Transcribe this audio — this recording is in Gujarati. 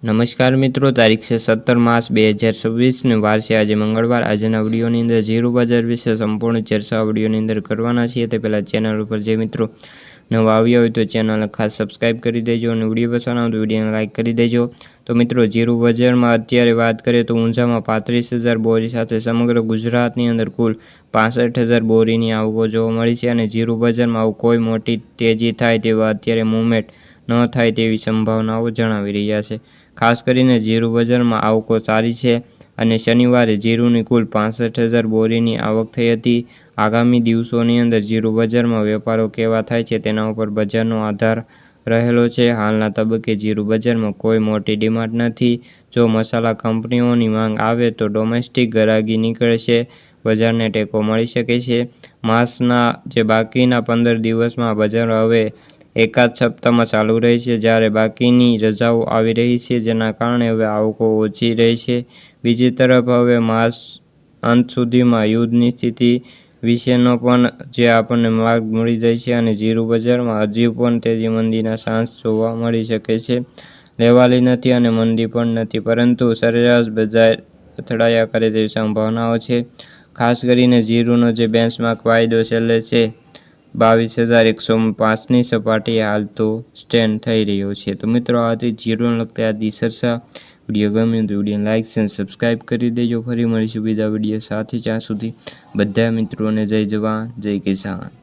નમસ્કાર મિત્રો, તારીખ છે 17 માર્ચ 2026 ને વાર છે આજે મંગળવાર। આજના વિડીયોની અંદર જીરું બજાર વિશે સંપૂર્ણ ચર્ચા વિડીયોની અંદર કરવાના છીએ। તે પહેલાં ચેનલ ઉપર જે મિત્રો નવા આવ્યા હોય તો ચેનલને ખાસ સબસ્ક્રાઈબ કરી દેજો અને વિડીયો પસંદ આવે તો વિડીયોને લાઇક કરી દેજો। તો મિત્રો, જીરું બજારમાં અત્યારે વાત કરીએ તો ઊંઝામાં 35,000 બોરી સાથે સમગ્ર ગુજરાતની અંદર કુલ 65,000 બોરીની આવકો જોવા મળી છે અને જીરું બજારમાં આવું કોઈ મોટી તેજી થાય તેવા અત્યારે મૂવમેન્ટ ન થાય તેવી સંભાવનાઓ જણાવી રહ્યા છે। ખાસ કરીને જીરું બજારમાં આવકો સારી છે અને શનિવારે જીરુંની કુલ 65,000 બોરીની આવક થઈ હતી। આગામી દિવસોની અંદર જીરું બજારમાં વેપારો કેવા થાય છે તેના ઉપર બજારનો આધાર રહેલો છે। હાલના તબક્કે જીરું બજારમાં કોઈ મોટી ડિમાન્ડ નથી। જો મસાલા કંપનીઓની માંગ આવે તો ડોમેસ્ટિક ગરાગી નીકળશે, બજારને ટેકો મળી શકે છે। માસના જે બાકીના 15 દિવસમાં બજાર હવે એકાદ સપ્તાહમાં ચાલુ રહેશે, જ્યારે બાકીની રજાઓ આવી રહી છે જેના કારણે હવે આવકો ઓછી રહેશે। બીજી તરફ હવે માસ અંત સુધીમાં યુદ્ધની સ્થિતિ વિશેનો પણ જે આપણને માર્ગ મળી જાય છે અને જીરું બજારમાં હજી પણ તેજી મંદીના ચાન્સ જોવા મળી શકે છે। લેવાલી નથી અને મંદી પણ નથી, પરંતુ સરેરાશ બજાર અથડાયા કરે તેવી સંભાવનાઓ છે। ખાસ કરીને જીરુંનો જે બેન્ચમાર્ક વાયદો છેલ્લે છે 22,105ની સપાટીએ હાલ તો સ્ટેન્ડ થઈ રહ્યો છે। તો મિત્રો, આ હતી જીરુંને લગતી આજની ચર્ચા। વિડીયો ગમ્યો તો વિડીયોને લાઇક અને સબસ્ક્રાઈબ કરી દેજો। ફરી મળીશું બીજા વિડીયો સાથે, ત્યાં સુધી બધા મિત્રોને જય જવાન જય કિસાન।